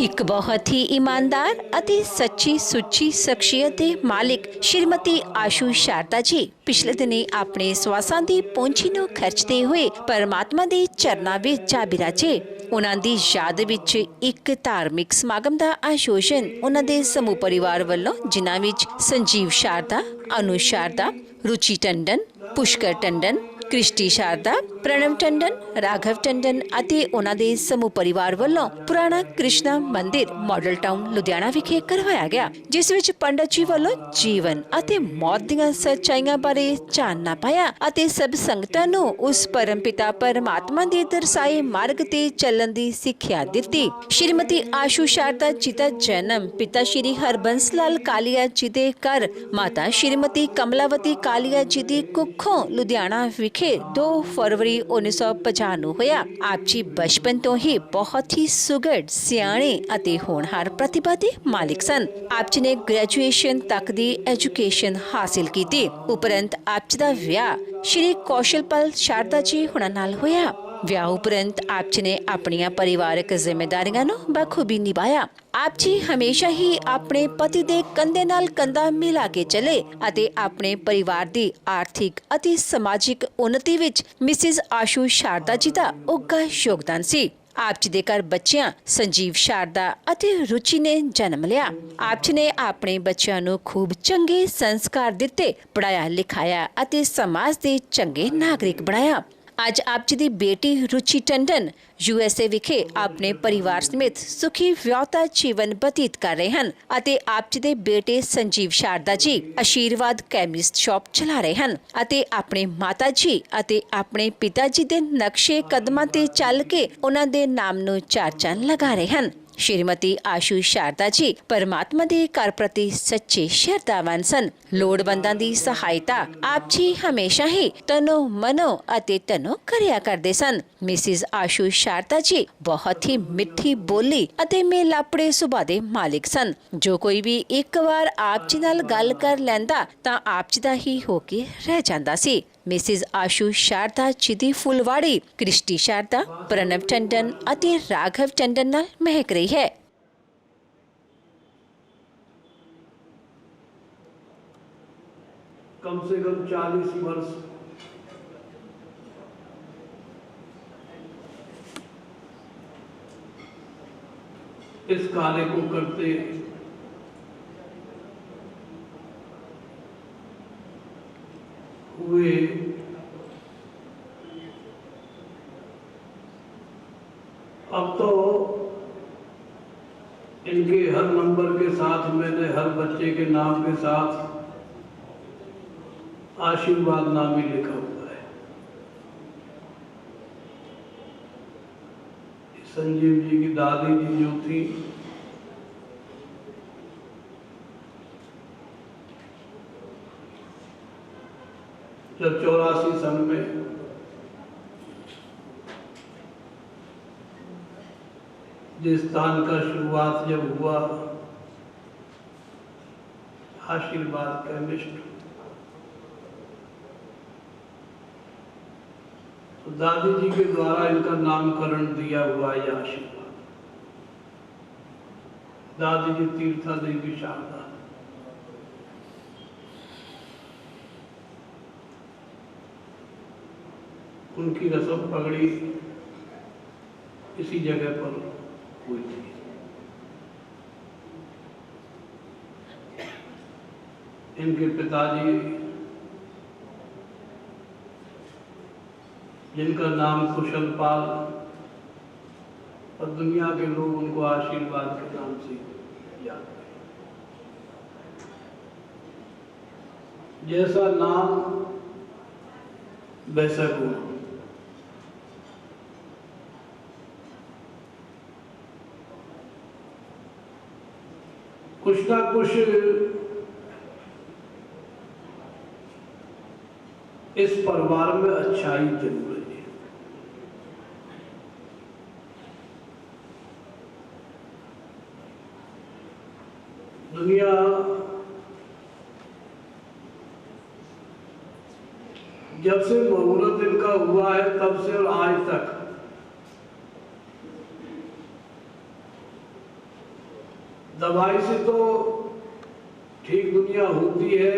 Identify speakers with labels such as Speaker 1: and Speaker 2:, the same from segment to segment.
Speaker 1: एक बहुत ही ईमानदार ਅਤੇ ਸੱਚੀ ਸੁੱਚੀ ਸ਼ਖਸੀਅਤ ਦੇ ਮਾਲਿਕ ਸ਼੍ਰੀਮਤੀ ਆਸ਼ੂ ਸ਼ਾਰਦਾ ਜੀ ਪਿਛਲੇ ਦਿਨੀ ਆਪਣੇ ਸਵਾਸਾਂ ਦੀ ਪੂੰਜੀ ਨੂੰ ਖਰਚਦੇ ਹੋਏ ਪਰਮਾਤਮਾ ਦੇ ਚਰਨਾਂ ਵਿੱਚ ਜਾ ਬਿਰਾਜੇ। ਉਹਨਾਂ ਦੀ ਯਾਦ ਵਿੱਚ ਇੱਕ ਧਾਰਮਿਕ ਸਮਾਗਮ ਦਾ ਆਯੋਜਨ ਉਹਨਾਂ ਦੇ ਸਮੂਹ ਪਰਿਵਾਰ ਵੱਲੋਂ ਜਿਨ੍ਹਾਂ ਵਿੱਚ ਸੰਜੀਵ ਸ਼ਾਰਦਾ, ਅਨੂ ਸ਼ਾਰਦਾ, रुचि टंडन, पुष्कर टंडन, कृष्टि शारदा, प्रणव टंडन, राघव टंडन ਅਤੇ ਉਹਨਾਂ ਦੇ ਸਮੂਹ ਪਰਿਵਾਰ ਵੱਲੋਂ ਪੁਰਾਣਾ ਕ੍ਰਿਸ਼ਨਾ ਮੰਦਿਰ ਮਾਡਲ ਟਾਊਨ ਲੁਧਿਆਣਾ ਵਿਖੇ ਕਰਵਾਇਆ ਗਿਆ, ਜਿਸ ਵਿੱਚ ਪੰਡਤ ਜੀ ਵੱਲੋਂ ਜੀਵਨ ਅਤੇ ਮੌਤ ਦੀਆਂ ਸੱਚਾਈਆਂ ਬਾਰੇ ਜਾਣਨਾ ਪਾਇਆ ਅਤੇ ਸਭ ਸੰਗਤਾਂ ਨੂੰ ਉਸ ਪਰਮਪਿਤਾ ਪਰਮਾਤਮਾ ਦੇ ਦਰਸਾਏ ਮਾਰਗ ਤੇ ਚੱਲਣ ਦੀ ਸਿੱਖਿਆ ਦਿੱਤੀ। ਸ਼੍ਰੀਮਤੀ ਆਸ਼ੂ ਸ਼ਾਰਦਾ ਜੀ ਦਾ ਜਨਮ ਪਿਤਾ ਸ਼੍ਰੀ ਹਰਬੰਸ ਲਾਲ ਕਾਲੀਆ ਜੀ ਦੇ ਘਰ ਮਾਤਾ ਸ਼੍ਰੀਮਤੀ ਕਮਲਾਵਤੀ ਕਾਲੀਆ जी की कुखों लुधियाना विखे 2 फरवरी 1950 ਨੂੰ ਹੋਇਆ। ਆਪ ਜੀ ਬਚਪਨ ਤੋਂ ਹੀ ਬਹੁਤ ਹੀ ਸੁਘੜ, ਸਿਆਣੇ ਅਤੇ ਹੋਣਹਾਰ ਪ੍ਰਤਿਭਾ ਦੇ ਮਾਲਿਕ ਸਨ। ਆਪ ਜੀ ਨੇ ਗ੍ਰੈਜੂਏਸ਼ਨ ਤੱਕ ਦੀ ਐਜੂਕੇਸ਼ਨ ਹਾਸਿਲ ਕੀਤੀ। ਉਪਰੰਤ ਆਪ ਜੀ ਦਾ ਵਿਆਹ ਸ਼੍ਰੀ ਕੌਸ਼ਲਪਾਲ ਸ਼ਾਰਦਾ ਜੀ ਹੁਣਾਂ ਨਾਲ ਹੋਇਆ। ਵਿਆਹ ਉਪਰੰਤ ਆਪ ਜੀ ਨੇ ਆਪਣੀਆਂ ਪਰਿਵਾਰਕ ਜ਼ਿੰਮੇਦਾਰੀਆਂ ਨੂੰ ਬਖੂਬੀ ਨਿਭਾਇਆ। ਆਪ ਜੀ ਹਮੇਸ਼ਾ ਹੀ ਆਪਣੇ ਪਤੀ ਦੇ ਕੰਧੇ ਨਾਲ ਕੰਧਾ ਮਿਲਾ ਕੇ ਚੱਲੇ ਅਤੇ ਆਪਣੇ ਪਰਿਵਾਰ ਦੀ ਆਰਥਿਕ ਅਤੇ ਸਮਾਜਿਕ ਉન્નਤੀ ਵਿੱਚ ਮਿਸਿਸ ਆਸ਼ੂ ਸ਼ਾਰਦਾ ਜੀ ਦਾ ਉੱਘਾ ਯੋਗਦਾਨ ਸੀ। ਆਪ ਜੀ ਦੇ ਘਰ ਬੱਚਿਆਂ ਸੰਜੀਵ ਸ਼ਾਰਦਾ ਅਤੇ ਰੁਚੀ ਨੇ ਜਨਮ ਲਿਆ। ਆਪ ਜੀ ਨੇ ਆਪਣੇ ਬੱਚਿਆਂ ਨੂੰ ਖੂਬ ਚੰਗੇ ਸੰਸਕਾਰ ਦਿੱਤੇ, ਪੜਾਇਆ ਲਿਖਾਇਆ ਅਤੇ ਸਮਾਜ ਦੇ ਚੰਗੇ ਨਾਗਰਿਕ ਬਣਾਇਆ। ਅੱਜ ਆਪ ਜੀ ਦੀ ਬੇਟੀ रुचि टंडन USA ਵਿਖੇ ਆਪਣੇ ਪਰਿਵਾਰ ਸਮੇਤ ਸੁਖੀ ਵਿਆਹਤਾ ਜੀਵਨ ਬਤੀਤ ਕਰ ਰਹੇ ਹਨ ਅਤੇ ਆਪ ਜੀ ਦੇ ਬੇਟੇ ਸੰਜੀਵ ਸ਼ਾਰਦਾ ਜੀ ਆਸ਼ੀਰਵਾਦ ਕੈਮਿਸਟ ਸ਼ਾਪ ਚਲਾ ਰਹੇ ਹਨ ਅਤੇ ਆਪਣੇ ਮਾਤਾ ਜੀ ਅਤੇ ਆਪਣੇ ਪਿਤਾ ਜੀ ਦੇ ਨਕਸ਼ੇ ਕਦਮਾਂ ਤੇ ਚੱਲ ਕੇ ਉਹਨਾਂ ਦੇ ਨਾਮ ਨੂੰ ਚਾਰ ਚੰਨ ਲਗਾ ਰਹੇ ਹਨ। श्रीमती आशू शारदा जी परमात्मा दे घर प्रति सच्चे श्रद्धावान सन। लोड़वंदां दी सहायता आप जी हमेशा ही तनो मनो अते तनो करिया करदे सन। मिसिस आशू शारदा जी बहुत ही मिठी बोली अते मेलापड़े सुभा दे मालिक सन। जो कोई भी एक बार आप जी नाल गल कर लैंदा तां आप जी दा ही होके रह जांदा सी। मिसिस आशू शारदा जी दी फुलवाड़ी कृष्टि शारदा, प्रणव टंडन अते राघव टंडन नाल महक रही है।
Speaker 2: कम से कम 40 वर्ष इस कार्य को करते हुए अब तो इनके हर नंबर के साथ मैंने हर बच्चे के नाम के साथ आशीर्वाद नाम ही लिखा हुआ है। संजीव जी की दादी जी जो थी जब 84 सन में जिस स्थान का शुरुआत जब हुआ आशीर्वाद केमिस्ट, तो दादी जी के द्वारा इनका नामकरण दिया हुआ है आशीर्वाद। दादी जी तीर्था देवी शारदा, उनकी रस्म पगड़ी इसी जगह पर हुई थी। इनके पिताजी जिनका नाम कुशलपाल और दुनिया के लोग उनको आशीर्वाद के नाम से याद करें। जैसा नाम वैसा गुण। कुछ ना कुछ इस परिवार में अच्छाई जरूर है। दुनिया जब से मुहूर्त इनका हुआ है तब से और आज तक दवाई से तो ठीक दुनिया होती है,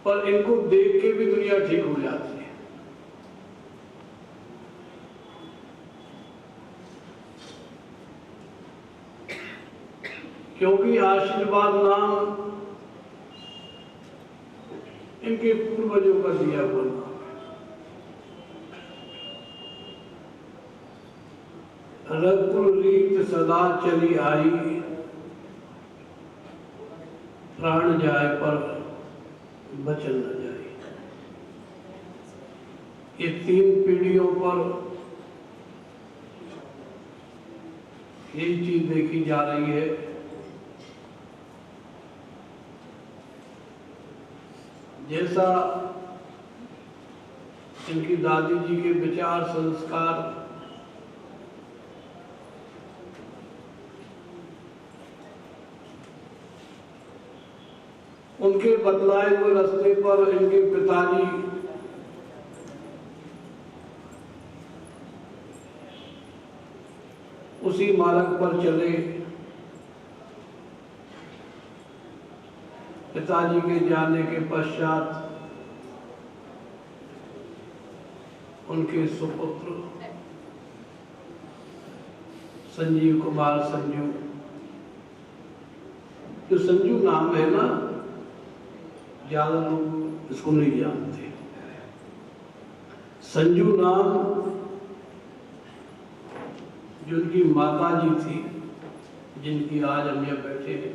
Speaker 2: पर इनको देख के भी दुनिया ठीक हो जाती है। क्योंकि आशीर्वाद नाम इनके पूर्वजों का दिया हुआ नाम है। रघुकुल रीत सदा चली आई, प्राण जाए पर बचन न जाए। ये 3 पीढ़ियों पर यही चीज देखी जा रही है। जैसा इनकी दादी जी के विचार संस्कार उनके बतलाए हुए रास्ते पर इनके पिताजी उसी मार्ग पर चले। पिताजी के जाने के पश्चात उनके सुपुत्र संजीव कुमार संजू, जो संजू नाम है ना, ज्यादा लोग इसको नहीं जानते। संजू नाम जो उनकी माता जी थी, जिनकी आज हम यहाँ बैठे हैं,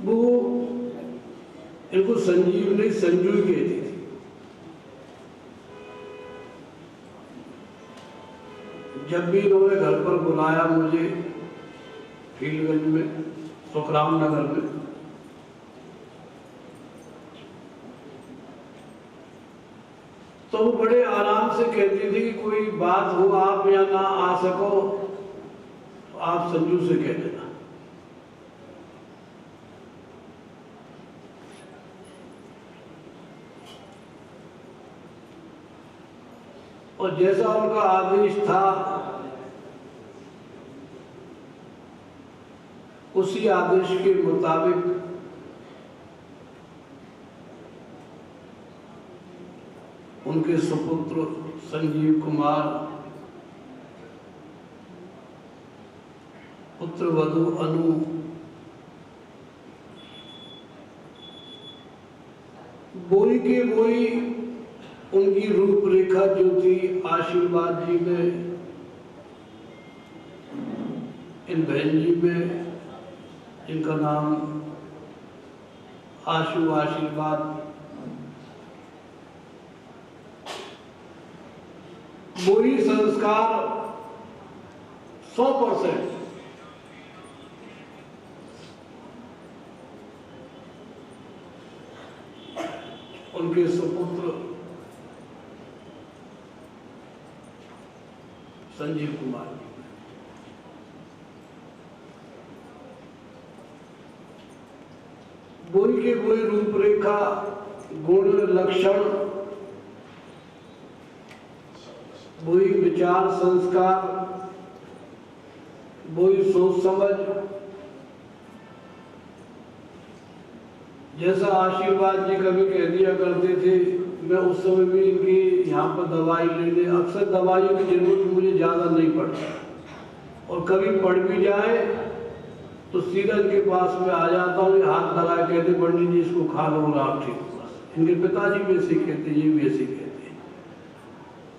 Speaker 2: वो इनको संजीवनी संजू ही कहती थी। जब भी इन्होंने घर पर बुलाया मुझे फील्डगंज में, सुखराम नगर में, तो वो बड़े आराम से कहती थी कि कोई बात हो, आप या ना आ सको तो आप संजू से कह देना। और जैसा उनका आदेश था उसी आदेश के मुताबिक उनके सुपुत्र संजीव कुमार, पुत्र वधु अनु, बोई के बोई उनकी रूपरेखा जो थी आशीर्वाद जी में, इन बहन जी में, इनका नाम आशु आशीर्वाद, वही संस्कार 100% उनके सुपुत्र संजीव कुमार जी। बोई के बोई रूपरेखा, गुण, लक्षण, वही विचार संस्कार, वही सोच समझ। जैसा आशीर्वाद जी कभी कह दिया करते थे, मैं उस समय भी इनकी यहाँ पर दवाई लेने, अक्सर दवाइयों की जरूरत मुझे ज़्यादा नहीं पड़ती, और कभी पड़ भी जाए तो सीधा इनके पास में आ जाता हूँ, हाथ लगा कहते पंडित जी इसको खा लो और आप ठीक हो। इनके पिताजी भी ऐसे कहते, ये भी ऐसे कहते,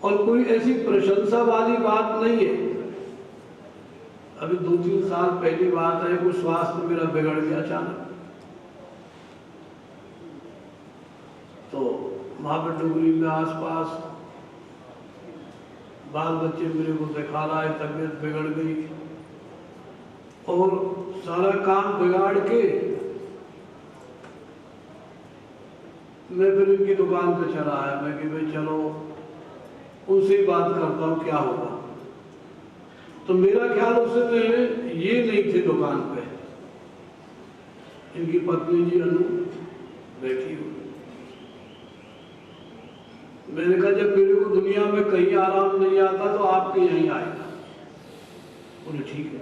Speaker 2: और कोई ऐसी प्रशंसा वाली बात नहीं है। अभी 2-3 साल पहली बात है, कोई स्वास्थ्य मेरा बिगड़ गया अचानक, तो वहां पर डुगरी में आसपास बाल बच्चे मेरे को दिखा रहा है, तबीयत बिगड़ गई, और सारा काम बिगाड़ के मैं फिर इनकी दुकान पे चला आया। मैं कि भाई चलो उनसे बात करता हूँ क्या होगा। तो मेरा ख्याल उस समय ये नहीं थे दुकान पे, इनकी पत्नी जी अनु बैठी हुई। मैंने कहा जब मेरे को दुनिया में कहीं आराम नहीं आता तो आपके यहीं आएगा। बोले ठीक है।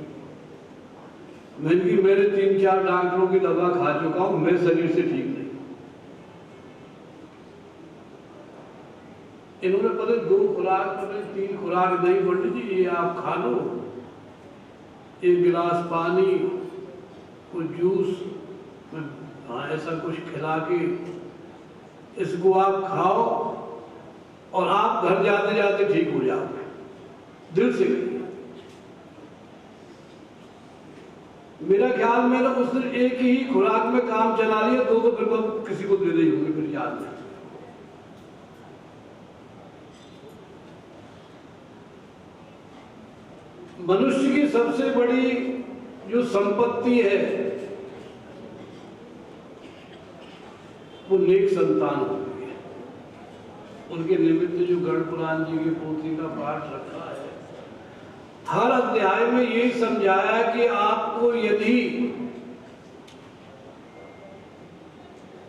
Speaker 2: मैंने कि मेरे 3-4 डॉक्टरों की दवा खा चुका हूं, मैं शरीर से ठीक नहीं। इन्होंने पता 2 खुराक, पता 3 खुराक नहीं, पंडित जी ये आप खा लो, 1 गिलास पानी, कुछ जूस, हाँ ऐसा कुछ खिला के इसको आप खाओ और आप घर जाते जाते ठीक हो जाओगे, दिल से कहिए। मेरा ख्याल में ना उस दिन एक ही खुराक में काम चला लिया, 2 तो फिर किसी को दे दी होंगे फिर याद नहीं। मनुष्य की सबसे बड़ी जो संपत्ति है वो नेक संतान होती है। उनके निमित्त जो गरुड़ पुराण जी की पोथी का पाठ रखा है, हर अध्याय में यही समझाया कि आपको यदि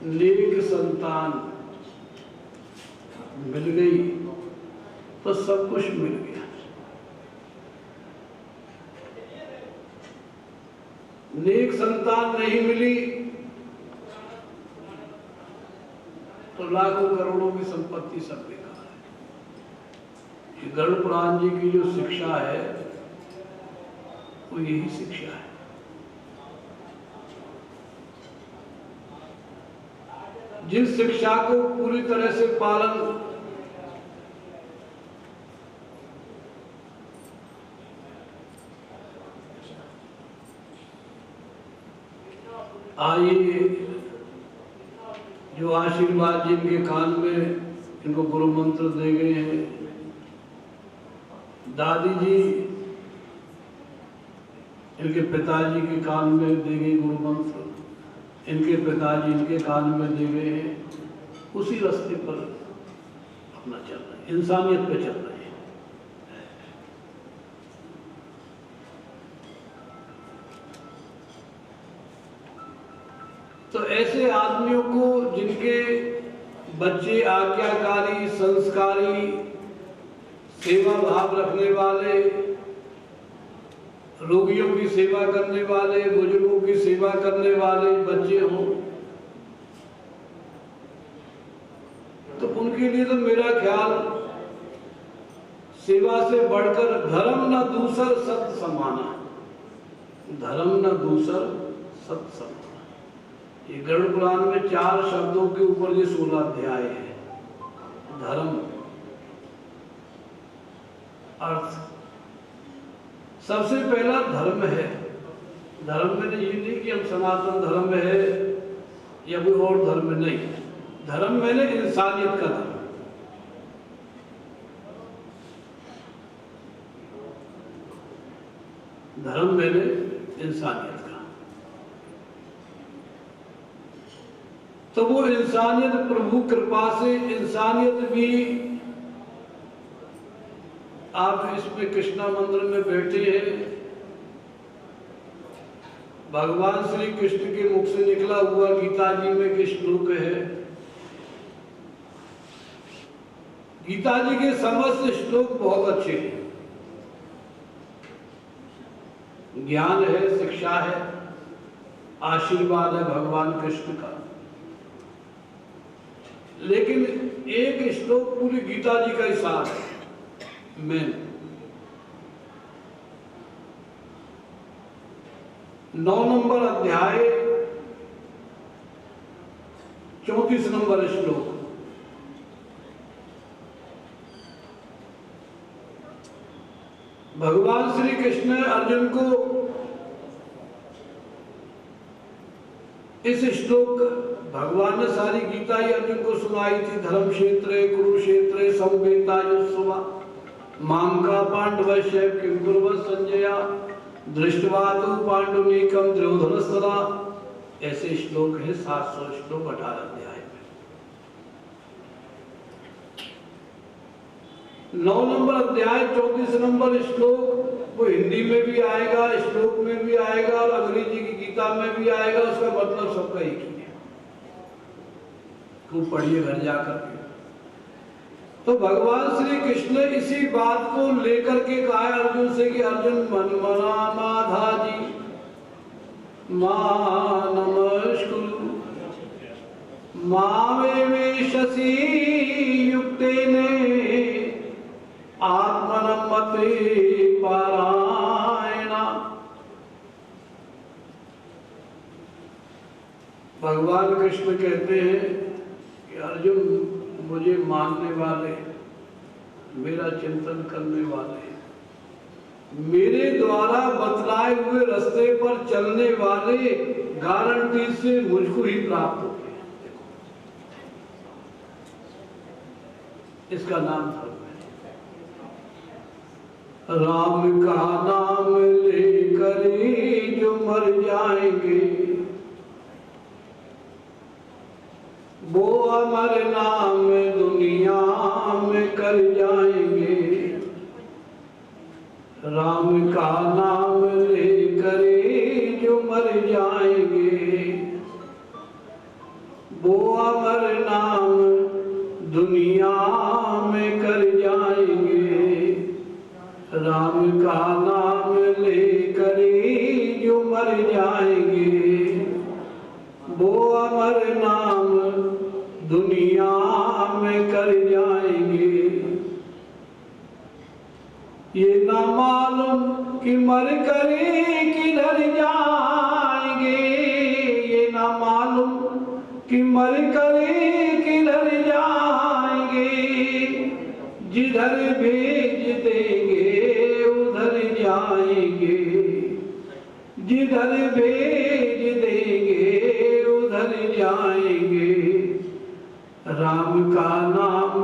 Speaker 2: नेक संतान मिल गई तो सब कुछ मिल गया। नेक संतान नहीं मिली तो लाखों करोड़ों की संपत्ति सब बेकार है। गरुड़ पुराण जी की जो शिक्षा है वो यही शिक्षा है। जिस शिक्षा को पूरी तरह से पालन आइए, जो आशीर्वाद जिनके कान में इनको गुरु मंत्र दे गए हैं, दादी जी इनके पिताजी के कान में दे गए गुरु मंत्र, इनके पिताजी इनके कान में दे गए हैं, उसी रास्ते पर अपना चल रहे हैं, इंसानियत पे चल रहे हैं। तो ऐसे आदमियों को, जिनके बच्चे आज्ञाकारी, संस्कारी, सेवा भाव रखने वाले, रोगियों की सेवा करने वाले, बुजुर्गों की सेवा करने वाले बच्चे हों, तो उनके लिए तो मेरा ख्याल सेवा से बढ़कर धर्म न दूसर सत्य समाना, धर्म न दूसर सत्य समाना। ये गरुड़ पुराण में 4 शब्दों के ऊपर ये 16 अध्याय है। धर्म, अर्थ, सबसे पहला धर्म है। धर्म में ये नहीं कि हम सनातन धर्म में है या कोई और धर्म में, नहीं। धर्म मैंने इंसानियत का धर्म। धर्म मैंने इंसानियत का। तो वो इंसानियत प्रभु कृपा से, इंसानियत भी आप इसमें कृष्णा मंदिर में बैठे हैं, भगवान श्री कृष्ण के मुख से निकला हुआ गीता जी में के श्लोक है। गीता जी के समस्त श्लोक बहुत अच्छे हैं, ज्ञान है, शिक्षा है, आशीर्वाद है भगवान कृष्ण का। लेकिन एक श्लोक पूरी गीता जी का ही सार है। मैं 9 नंबर अध्याय 34 नंबर श्लोक, भगवान श्री कृष्ण अर्जुन को इस श्लोक, भगवान ने सारी गीता ही अर्जुन को सुनाई थी। धर्म क्षेत्रे कुरुक्षेत्रे समवेतायुस्सुवा मांका पांडवस्य किं कुर्वन् संजया दृष्ट्वा तु पांडुनीकं दुर्योधनस्तदा। ऐसे श्लोक है 700 श्लोक 18 अध्याय में। 9 नंबर अध्याय 34 नंबर श्लोक वो हिंदी में भी आएगा, श्लोक में भी आएगा और अंग्रेजी की गीता में भी आएगा। उसका मतलब सबका एक ही है, खूब पढ़िए घर जाकर के। तो भगवान श्री कृष्ण इसी इसी बात को लेकर के कहा अर्जुन से कि अर्जुन मन मना माधा जी मां नमस्कुरु मामे शशि युक्तेने आत्मनं मते पारायणा। भगवान कृष्ण कहते हैं कि अर्जुन मुझे मानने वाले, मेरा चिंतन करने वाले, मेरे द्वारा बतलाए हुए रास्ते पर चलने वाले गारंटी से मुझको ही प्राप्त होते हैं। इसका नाम धर्म है। राम का नाम लेकर जो मर जाएंगे वो अमर नाम दुनिया में कर जाएंगे। राम का नाम लेकर जो मर जाएंगे वो अमर नाम दुनिया में कर जाएंगे। राम का नाम लेकर जो मर जाएंगे वो अमर नाम दुनिया में कर जाएंगे। ये ना मालूम कि मर कर किधर जाएंगे, ये ना मालूम कि मर कर किधर जाएंगे। जिधर भेज देंगे उधर जाएंगे, जिधर भेज देंगे उधर जाएंगे। राम का नाम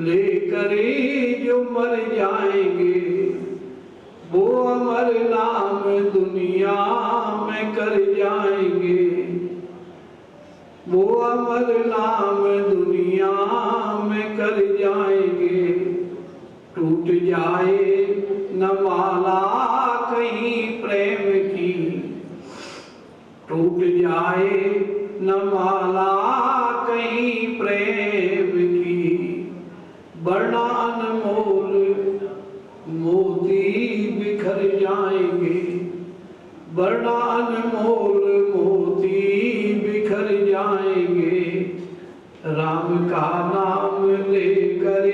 Speaker 2: लेकर जो मर जाएंगे वो अमर नाम दुनिया में कर जाएंगे। वो अमर नाम दुनिया में कर जाएंगे। टूट जाए न माला कहीं प्रेम की, टूट जाए न माला कहीं प्रेम की। वरना अनमोल मोती बिखर जाएंगे, वरना अनमोल मोती बिखर जाएंगे। राम का नाम लेकर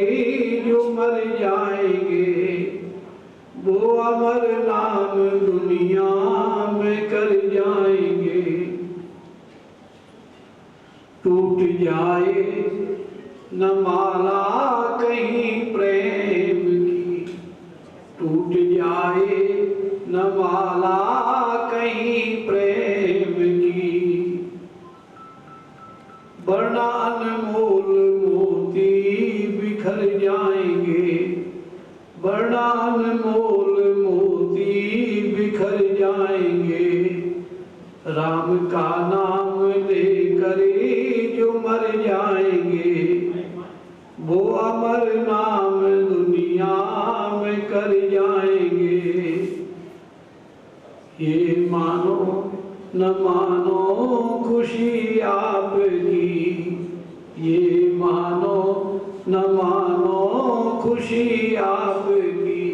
Speaker 2: जो मर जाएंगे वो अमर नाम दुनिया में कर जाएंगे। टूट जाए न माला कहीं प्रेम की, टूट जाए न माला कहीं प्रेम की। वरना अनमोल मोती बिखर जाएंगे, वरना अनमोल मोती बिखर जाएंगे। राम का नाम लेकर जो मर जाएंगे वो अमर नाम दुनिया में कर जाएंगे। ये मानो न मानो खुशी आपकी, ये मानो न मानो खुशी आपकी।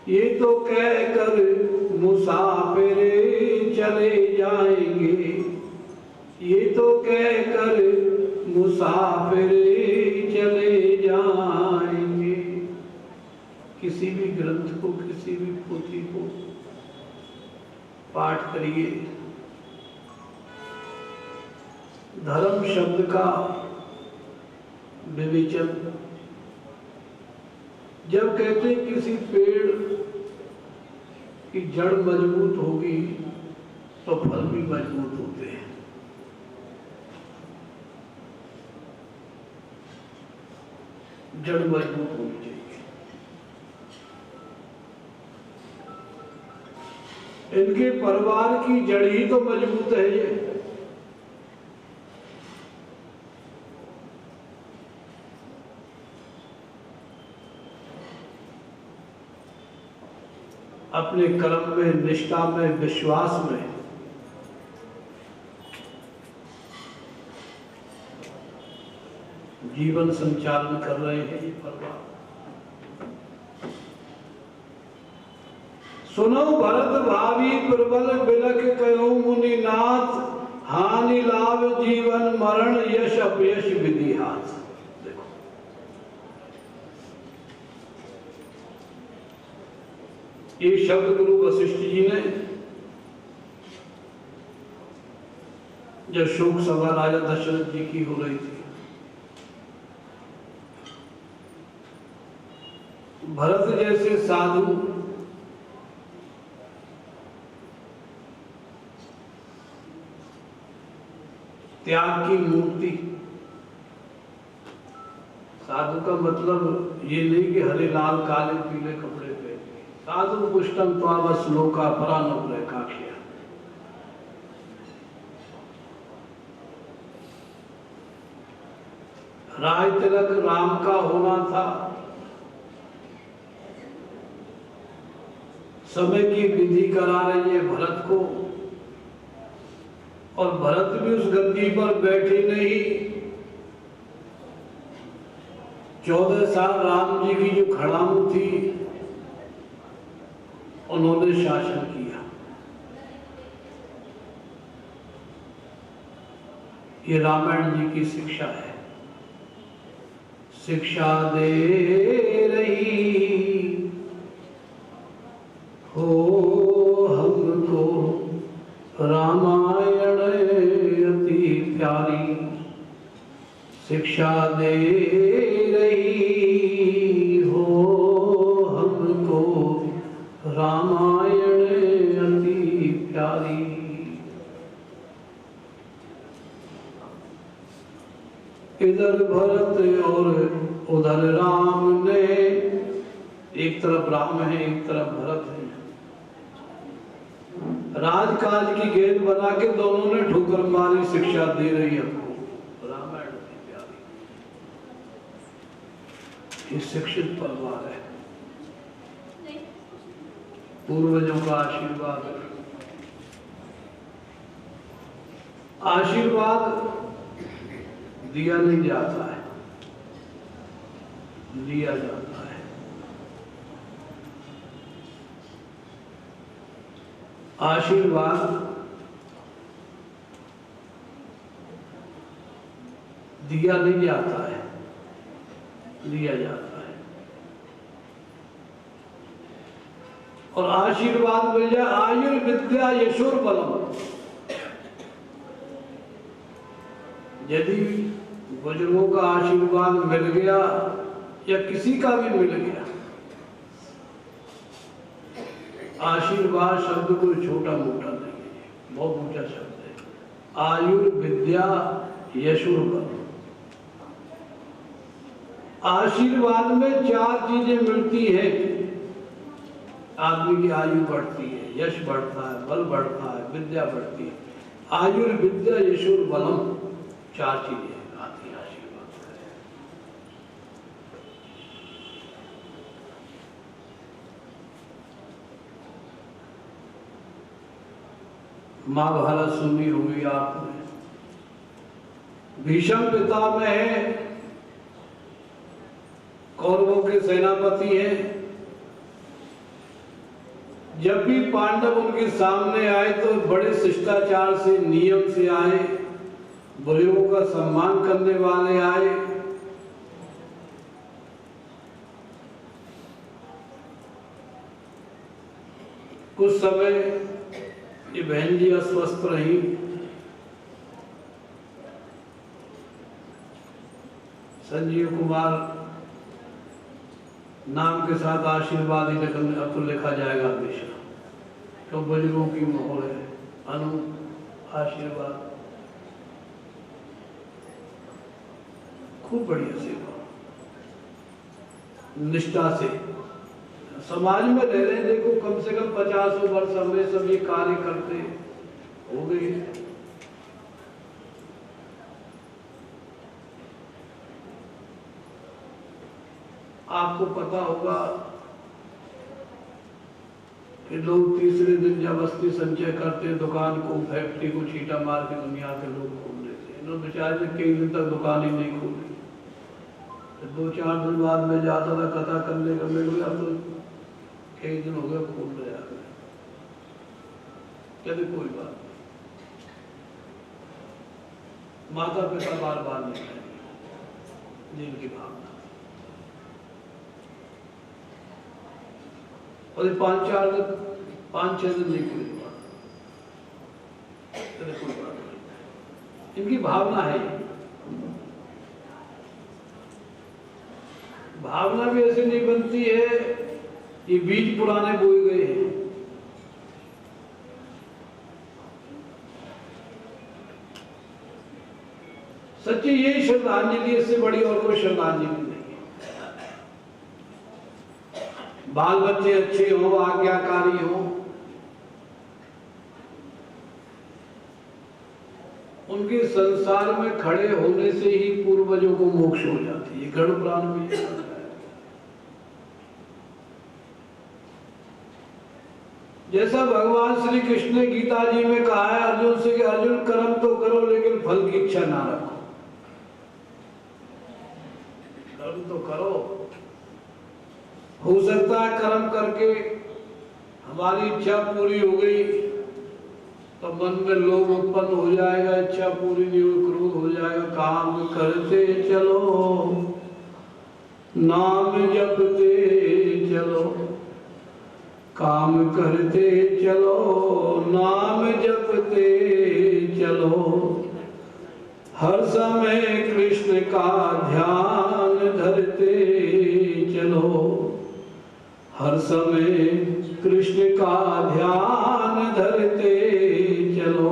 Speaker 2: ये तो कहकर मुसाफिर चले जाएंगे, ये तो कहकर मुसाफिर चले जाएंगे। किसी भी ग्रंथ को, किसी भी पोथी को पाठ करिए, धर्म शब्द का विवेचन जब कहते हैं किसी पेड़ की जड़ मजबूत होगी तो फल भी मजबूत होते हैं। जड़ मजबूत होनी चाहिए। इनके परिवार की जड़ ही तो मजबूत है। ये अपने कर्म में, निष्ठा में, विश्वास में जीवन संचालन कर रहे हैं ये परिवार। सुनो भरत भावी प्रबल बिलख कयो मुनिनाथ, हानि लाभ जीवन मरण यश अपयश विधि हाथ। देखो ये शब्द गुरु वशिष्ठ जी ने जब शोक सभा राजा दशरथ जी की हो रही थी, भरत जैसे साधु त्याग की मूर्ति। साधु का मतलब ये नहीं कि हरे लाल काले पीले कपड़े पहने, साधु पुष्टम त्वावस लोका परानुग्रहकाख्या। राय तिलक राम का होना था, समय की विधि करा रही है भरत को, और भरत भी उस गद्दी पर बैठे नहीं। 14 साल राम जी की जो खड़ामू थी उन्होंने शासन किया। ये रामायण जी की शिक्षा है। शिक्षा दे रही हो हमको रामायण अति प्यारी, शिक्षा दे रही हो हमको रामायण अति प्यारी। इधर भरत और उधर राम ने, एक तरफ राम है एक तरफ भरत है, राजकाज की गेंद बना के दोनों ने ठोकर मारी। शिक्षा दे रही हमको रामायण की प्यारी। ये शिक्षित परिवार है, पूर्वजों का आशीर्वाद है। आशीर्वाद दिया नहीं जाता है, लिया जाता है। आशीर्वाद दिया नहीं जाता है, लिया जाता है। और आशीर्वाद मिल जाए, आयुर्विद्या यशोर बलम। यदि बुजुर्गों का आशीर्वाद मिल गया या किसी का भी मिल गया, आशीर्वाद शब्द कोई छोटा मोटा नहीं है, बहुत ऊंचा शब्द है। आयुर्विद्या यशोर बलम। आशीर्वाद में 4 चीजें मिलती हैं। आदमी की आयु बढ़ती है, यश बढ़ता है, बल बढ़ता है, विद्या बढ़ती है। आयुर्विद्या यशोर बलम 4 चीजें आती हैं आशीर्वाद। महाभारत सुनी होगी आपने। भीष्म पिता में है, कौरवों के सेनापति हैं। जब भी पांडव उनके सामने आए तो बड़े शिष्टाचार से, नियम से आए, बुजुर्गों का सम्मान करने वाले आए। कुछ समय ये बहन जी अस्वस्थ रही, संजीव कुमार नाम के साथ आशीर्वाद ही आपको लिखा जाएगा हमेशा, तो बुजुर्गों की मोहर है। अनु आशीर्वाद खूब बढ़िया सेवा, निष्ठा से समाज में रह रहे। देखो कम से कम 50 वर्ष हमें सब ये कार्य करते हो गए। आपको पता होगा कि लोग तीसरे दिन जब अस्थि संचय करते, दुकान को, फैक्ट्री को छींटा मार के दुनिया के लोग खोल लेते। इन्होंने बेचारे ने कई दिन तक दुकान ही नहीं खोली। 2-4 दिन बाद में जाता था कथा करने का, मैं बोला तो कई दिन हो गए भूल गया। कहते कोई बात नहीं, माता पिता बार बार नहीं कहेंगे, दिल की भावना। और 5-6 दिन नहीं कोई बात, कहते कोई बात नहीं, इनकी भावना है ये। भावना भी ऐसे नहीं बनती है, ये बीज पुराने बोए गए हैं। सच्ची यही श्रद्धांजलि, इससे बड़ी और कोई श्रद्धांजलि नहीं है। बाल बच्चे अच्छे हो, आज्ञाकारी हो, उनके संसार में खड़े होने से ही पूर्वजों को मोक्ष हो जाती है। गरुड़ पुराण में ये है। जैसा भगवान श्री कृष्ण ने गीता जी में कहा है अर्जुन से कि अर्जुन कर्म तो करो लेकिन फल की इच्छा ना रखो। कर्म तो करो, हो सकता है कर्म करके हमारी इच्छा पूरी हो गई तो मन में लोभ उत्पन्न हो जाएगा, इच्छा पूरी नहीं हुई क्रोध हो जाएगा। काम करते चलो, नाम जपते चलो, काम करते चलो, नाम जपते चलो, हर समय कृष्ण का ध्यान धरते चलो, हर समय कृष्ण का ध्यान धरते चलो,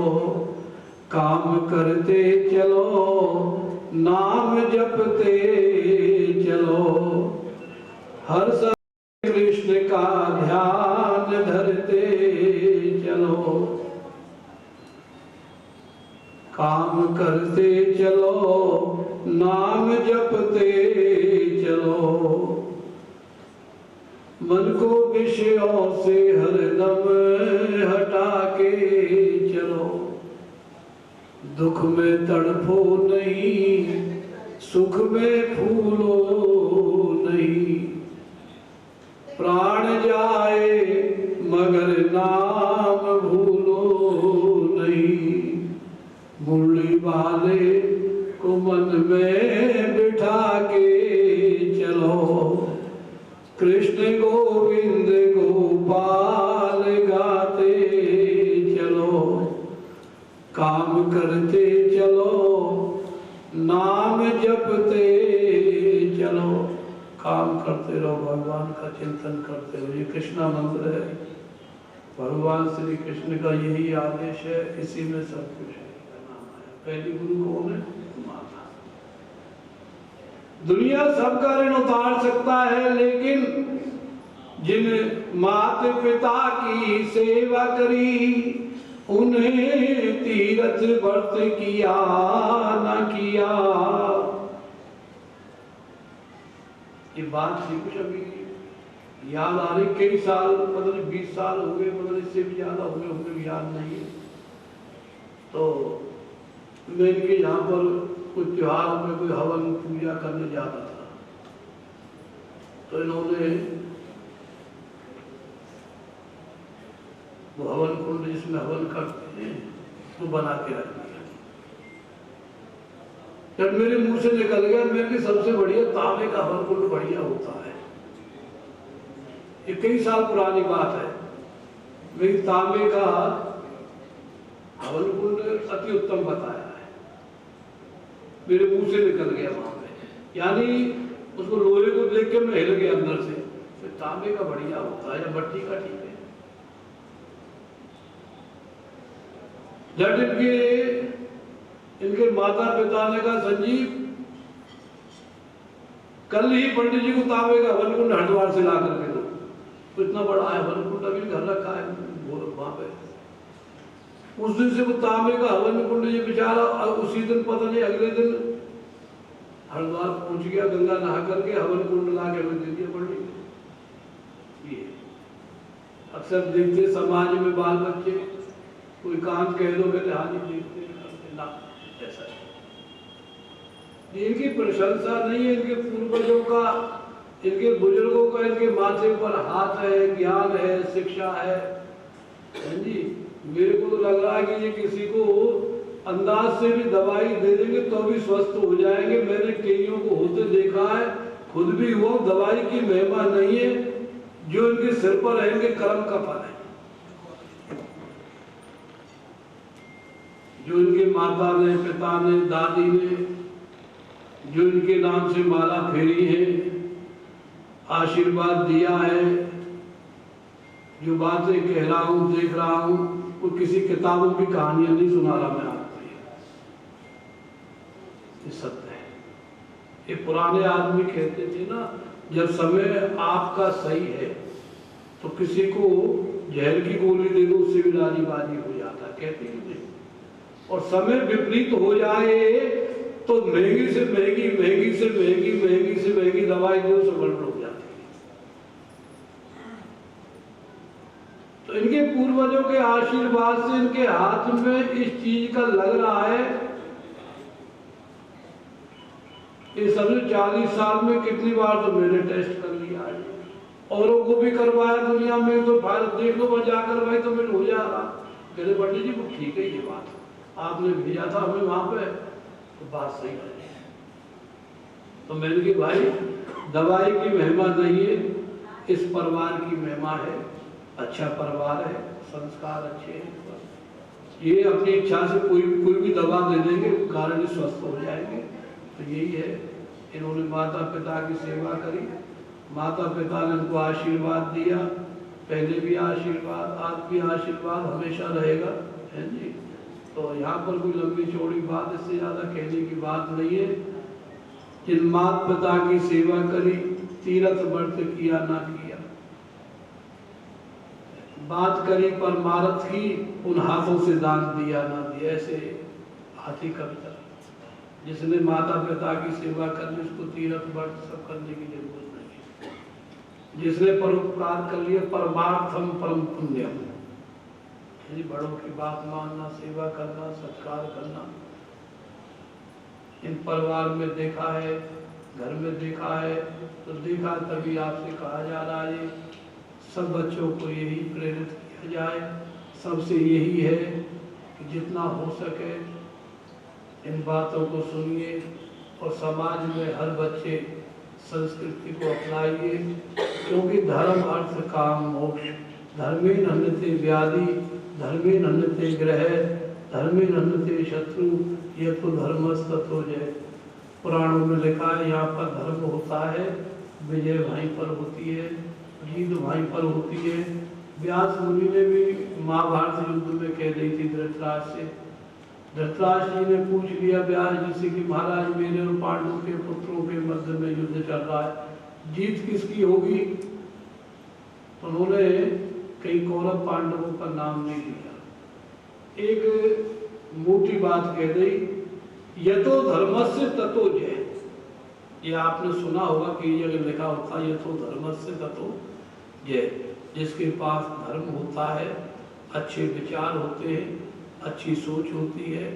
Speaker 2: काम करते चलो, नाम जपते चलो, हर समय कृष्ण का ध्यान धरते चलो, काम करते चलो, नाम जपते चलो, मन को विषयों से हरदम हटा के चलो, दुख में तड़फो नहीं, सुख में फूलो नहीं, प्राण जाए मगर नाम भूलो नहीं, मुरली वाले को मन में बिठा के चलो, कृष्ण गोविंद गोपाल गाते चलो, काम करते चलो, नाम जपते चलो, काम करते रहो, भगवान का चिंतन करते रहो। ये कृष्णा मंत्र है, भगवान श्री कृष्ण का यही आदेश है, इसी में सब कुछ है। पहली गुरु कौन है? माता। दुनिया सबका ऋण उतार सकता है, लेकिन जिन माता पिता की सेवा करी उन्हें तीर्थ व्रत किया न किया। ये बात थी कुछ अभी याद आ रही, कई साल मतलब 20 साल हो गए, मतलब इससे भी ज्यादा हो गए होंगे, याद नहीं है। तो मैं इनके यहाँ पर कुछ त्योहार में कोई हवन पूजा करने जाता था, तो इन्होंने वो हवन कुंड जिसमें हवन करते हैं वो बना के रख दिया। जब मेरे मुंह से निकल गया, मेरे लिए सबसे बढ़िया तांबे का हवन कुंड बढ़िया होता है। ये कई साल पुरानी बात है, मेरी तांबे का हवन कुंड अति उत्तम बताया है, मेरे मुंह से निकल गया वहां पे। यानी उसको लोहे को देख के मैं हिल गया अंदर से। तो तांबे का बढ़िया होता है या मट्टी का ठीक है। जब इनके माता पिता ने कहा संजीव कल ही पंडित जी को तांबे का हवन कुंड हरिद्वार से ला करके दो। तो इतना बड़ा है हवन कुंड, अभी घर रखा है वहां पे। उस दिन से वो तांबे का हवन कुंड ये बेचारा उसी दिन पता नहीं अगले दिन हरिद्वार पहुंच गया, गंगा नहा करके हवन कुंड ला के दे दिया पंडित जी। ये अक्सर देखते समाज में बाल बच्चे कोई काम कह दो कहते हाँ जी देखते ना, ऐसा इनकी प्रशंसा नहीं है, इनके पूर्वजों का, इनके बुजुर्गों का, इनके माथे पर हाथ है, ज्ञान है, शिक्षा है जी। मेरे को तो लग रहा है कि ये किसी को अंदाज से भी दवाई दे देंगे तो भी स्वस्थ हो जाएंगे। मैंने कईयों को होते देखा है, खुद भी हुआ। दवाई की महिमा नहीं है, जो इनके सिर पर है इनके कर्म का फल है। जो इनके माता ने, पिता ने, दादी ने जो इनके नाम से माला फेरी है, आशीर्वाद दिया है, जो बातें कह रहा हूँ, देख रहा हूँ, वो किसी किताबों की कहानियां नहीं सुना रहा मैं आपको। ये सत्य है। ये पुराने आदमी कहते थे ना, जब समय आपका सही है तो किसी को जहर की गोली दे दो, उससे भी राजीबाजी हो जाता है, कहते हैं नहीं। और समय विपरीत हो जाए तो महंगी से महंगी, महंगी से महंगी, महंगी से महंगी दवाई दो, से गड़बड़ हो जाती है। तो इनके पूर्वजों के आशीर्वाद से इनके हाथ में इस चीज का लग रहा है। ये समझो 40 साल में कितनी बार तो मैंने टेस्ट कर लिया है, औरों को भी करवाया दुनिया में, तो भारत देख लो, मैं जा करवाई तो मेरे हो जा रहा। कहते पंडित जी वो ठीक है, ये बात आपने भेजा था हमें वहां पे, तो बात सही है। तो मैंने कहा भाई दवाई की महिमा नहीं है, इस परिवार की महिमा है। अच्छा परिवार है, संस्कार अच्छे हैं, ये अपनी इच्छा से कोई भी दवा दे देंगे, कारण स्वस्थ हो जाएंगे। तो यही है, इन्होंने माता पिता की सेवा करी, माता पिता ने उनको आशीर्वाद दिया, पहले भी आशीर्वाद, आज भी आशीर्वाद हमेशा रहेगा, है जी। तो यहाँ पर कोई लंबी चौड़ी बात, इससे ज़्यादा कहने की बात नहीं है। जिन माता पिता की सेवा करी, तीर्थ व्रत किया ना किया, बात करी परमार्थ की, उन हाथों से दान दिया ना दिया, ऐसे हाथी कविता। जिसने माता पिता की सेवा करनी, उसको तीर्थ व्रत सब करने की जरूरत नहीं है। जिसने परोपकार कर लिया, परमार्थम परम पुण्यम, बड़ों की बात मानना, सेवा करना, सत्कार करना। इन परिवार में देखा है, घर में देखा है, तो देखा तभी आपसे कहा जा रहा है सब बच्चों को यही प्रेरित किया जाए। सबसे यही है कि जितना हो सके इन बातों को सुनिए और समाज में हर बच्चे संस्कृति को अपनाइए, क्योंकि धर्म अर्थ काम मोक्ष, धर्मे नन्यते व्याधि, धर्मे नन्यते ग्रह, धर्मे नन्यते शत्रु, ये तो धर्मस्ततो जय। पुराणों में लिखा है, यहाँ पर धर्म होता है, विजय वहीं पर होती है, जीत वहीं पर होती है। व्यास मुनि ने भी महाभारत युद्ध में कह दी थी धृतराष्ट्र से। धृतराष्ट्र जी ने पूछ लिया व्यास जी से कि महाराज मेरे और पांडु के पुत्रों के मध्य में युद्ध चल रहा है, जीत किसकी होगी? उन्होंने कई कौरव पांडवों का नाम नहीं लिया, एक मोटी बात कह दी, यतो धर्मस्य ततो जय। ये आपने सुना होगा कि ये अगर लिखा होता है यतो धर्मस्य ततो जय। जिसके पास धर्म होता है, अच्छे विचार होते हैं, अच्छी सोच होती है,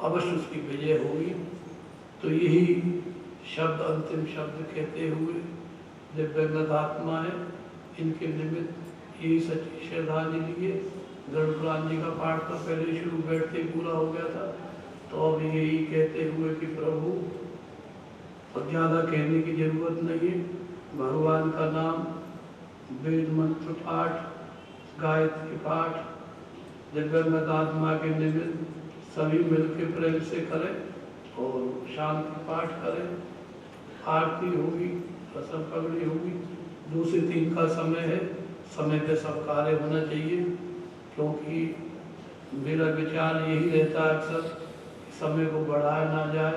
Speaker 2: अवश्य उसकी विजय होगी। तो यही शब्द अंतिम शब्द कहते हुए दिव्यंगत आत्मा है, इनके निमित्त यही सच्ची श्रद्धांजलि लिए। गरुड़ पुराण जी का पाठ तो पहले शुरू बैठते पूरा हो गया था, तो अब यही कहते हुए कि प्रभु, और ज़्यादा कहने की जरूरत नहीं है, भगवान का नाम, वेद मंत्र पाठ, गायत्री पाठ, दिव्यंगत आत्मा के निमित्त सभी मिलकर प्रेम से करें और शांति पाठ करें। आरती होगी, रसम पगड़ी होगी, 2 से 3 का समय है, समय पे सब कार्य होना चाहिए। क्योंकि मेरा विचार यही रहता है अक्सर, समय को बढ़ाया ना जाए,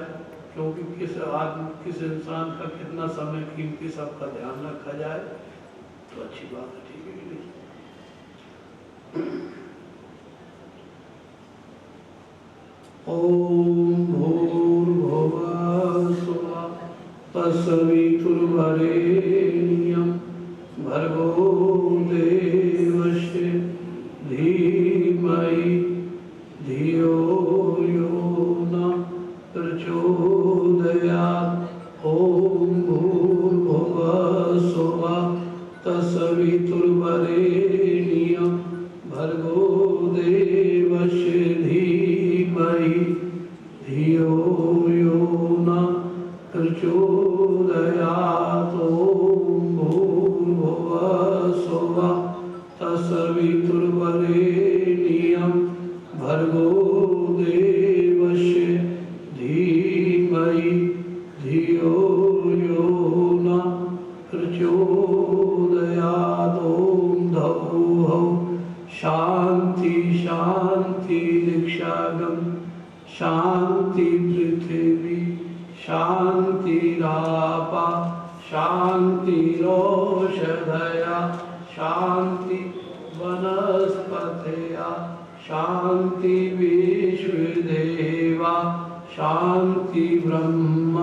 Speaker 2: क्योंकि किस इंसान का कितना समय कीमती, सबका ध्यान रखा जाए तो अच्छी बात है, ठीक है कि नहीं? ओम भूर्भुवः स्वः तत्सवितुर्वरेण्यं भर्गो देवस्य धीमहि धियो यो न प्रचोदयात्। शान्तिरोषधया शान्ति वनस्पतया शान्ति विश्वदेवा शान्ति ब्रह्म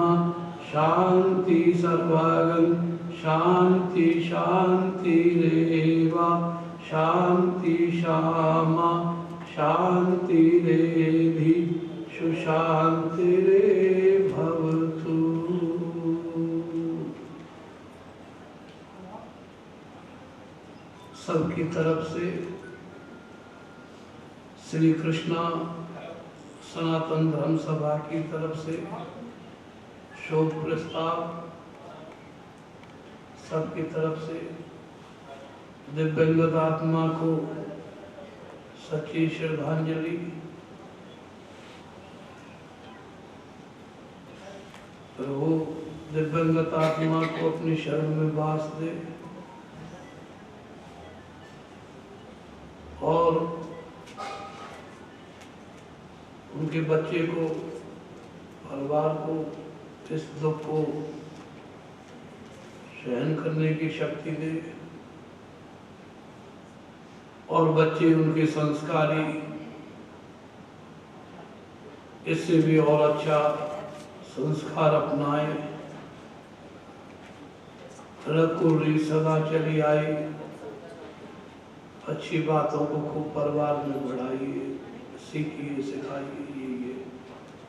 Speaker 2: शान्ति सर्वगं शान्ति शान्तिरेवा शान्ति श्यामा शान्तिरेधि सुशान्तिरे भवतु। सबकी तरफ से श्री कृष्णा सनातन धर्म सभा की तरफ से शोक प्रस्ताव, सबकी तरफ से दिव्यंगत आत्मा को सच्ची श्रद्धांजलि। प्रभु दिव्यंगत आत्मा को अपनी शरण में वास दे और उनके बच्चे को, परिवार को इस दुख को सहन करने की शक्ति दे और बच्चे उनके संस्कारी इससे भी और अच्छा संस्कार अपनाए, रकुरी सदा चली आई, अच्छी बातों को खूब परिवार में बढ़ाइए, सीखिए, सिखाइए।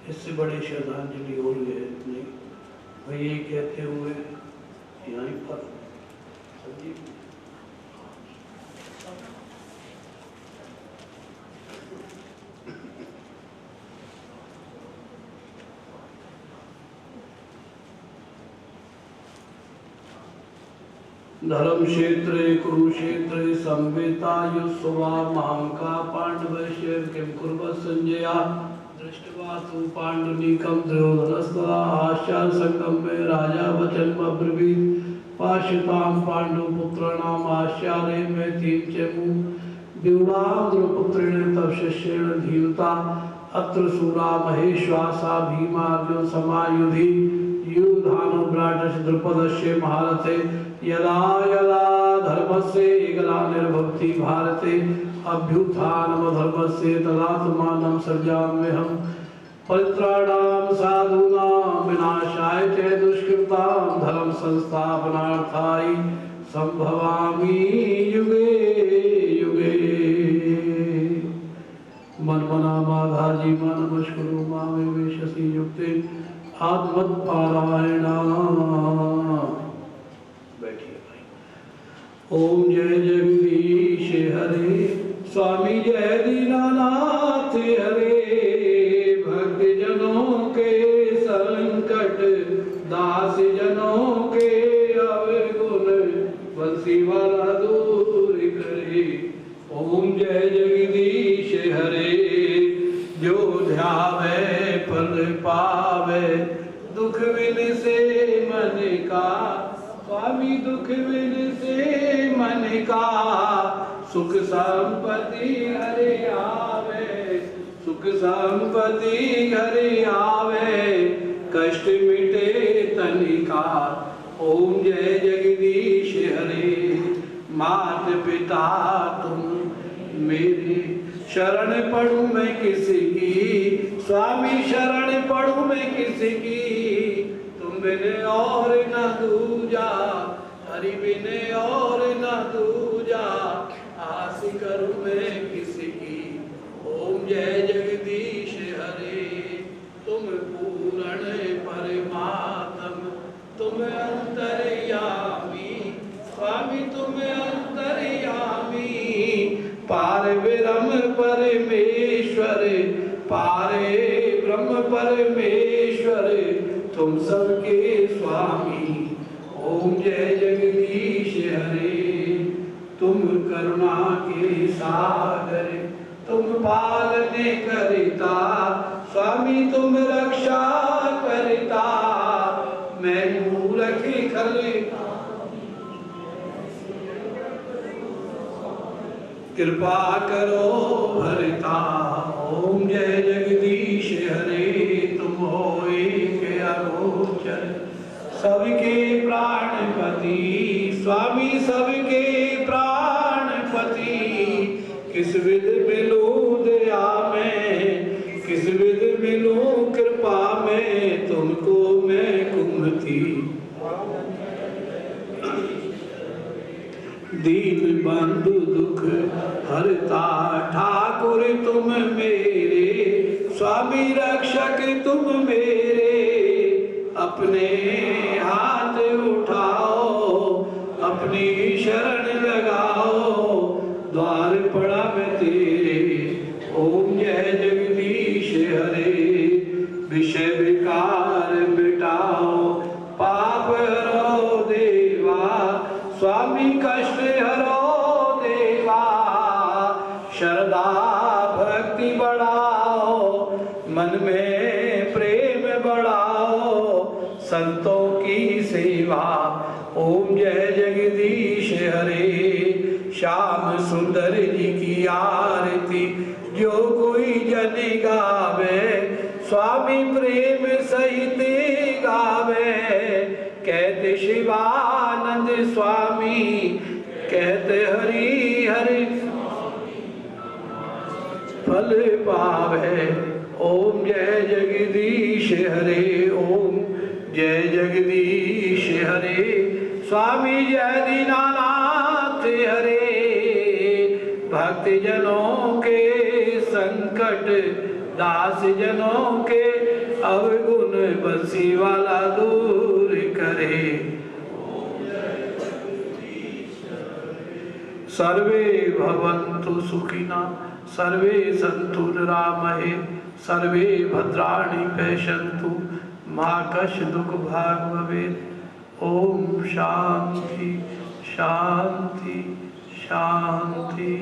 Speaker 2: इससे बड़ी श्रद्धांजलि और नहीं। मैं यही कहते हुए यहीं पर धर्म क्षेत्रे कुरुक्षेत्रे संवेता युस्वा महांका पांडवस्य किं कुर्वत् संजया दृष्ट्वा तु पांडुनीकं दुर्योधनस्तदा आश्चर्य संगमे राजा वचनम् अब्रवीत् पाश्यतां पांडुपुत्राणाम् आश्चर्ये में तीन चमु द्युरां द्रुपुत्रेण तव शिष्येण धीमता अत्र सूरा महेश्वासा भीमार्जुन समायुधि युधानो ब्राटस्य द्रुपदस्य महारथे यदा यदा धर्मस्य ग्लानिर्भवति भारते अभ्युत्थानम् धर्मस्य तदात्मानं सृजाम्यहम् परित्राणां साधूनां विनाशाय च दुष्कृतां धर्म संस्थापनार्थाय संभवामि युगे युगे। मन्मना माधाजी नमस्कुरु मामे वेशसि युक्ते आत्मत्पारायणा। ओम जय जगदीश हरे स्वामी जय दीनानाथ हरे भक्त जनों के संकट दास जनों के अवगुण बंसी वाला दूर करे। ओम जय जगदीश हरे जो ध्यावे फल पावे दुख बिन से मन का स्वामी दुख बिन से मन का सुख संपत्ति हरे आवे सुख संपत्ति हरे आवे कष्ट मिटे तनिका। ओम जय जगदीश हरे मात पिता तुम मेरे शरण पढ़ूं मैं किसी की स्वामी शरण पढ़ूं मैं किसी की तुम बिने और न दूजा हरि बिने और न दूजा आस करूं मैं किसी की। ओम जय जगदीश हरे तुम पूर्ण परमात्म तुम अंतर्यामी स्वामी तुम अंतर्यामी पार ब्रह्म परमेश्वर पारे ब्रह्म परमेश्वर तुम सबके स्वामी। ओम जय जगदीश हरे तुम करुणा के सागर तुम पालने करता स्वामी तुम रक्षा करता मैं मूर्ख खल कृपा करो भरता। ओम जय जगदीश हरे तुम हो एक अगोचर सबके प्राणपति स्वामी सबके प्राणपति, किस विध मिलूं दया में, किस विध मिलूं कृपा में, तुमको मैं कुमति। दीन बंधु दुख हरता ठाकुर तुम मेरे, स्वामी रक्षक तुम मेरे, अपने हाथ उठाओ अपनी शरण लगाओ, द्वार पड़ा मैं तेरे। ओम जय जगदीश हरे, विषय विकार मिटाओ, पाप हरो देवा, स्वामी कष्ट हरो देवा, श्रद्धा भक्ति बढ़ाओ, मन में प्रेम बढ़ाओ, संतों की सेवा। ओम जय जगदीश हरे, श्याम सुंदर जी की आरती जो कोई जन गावे, स्वामी प्रेम सहित गावे। कहते शिवानंद स्वामी, कहते हरि हरि फल पावे। ओम जय जगदीश हरे, ओम जय जगदीश हरे, स्वामी जय दीनानाथ हरे। भक्त जनों के संकट, दास जनों के अवगुण, बंसी वाला दूर करे। सर्वे भवन्तु सुखिनः, सर्वे सन्तु निरामये, सर्वे भद्राणि पश्यन्तु, मा कश्चित् दुःखभाग् भवेत्। ओम शांति शांति शांति।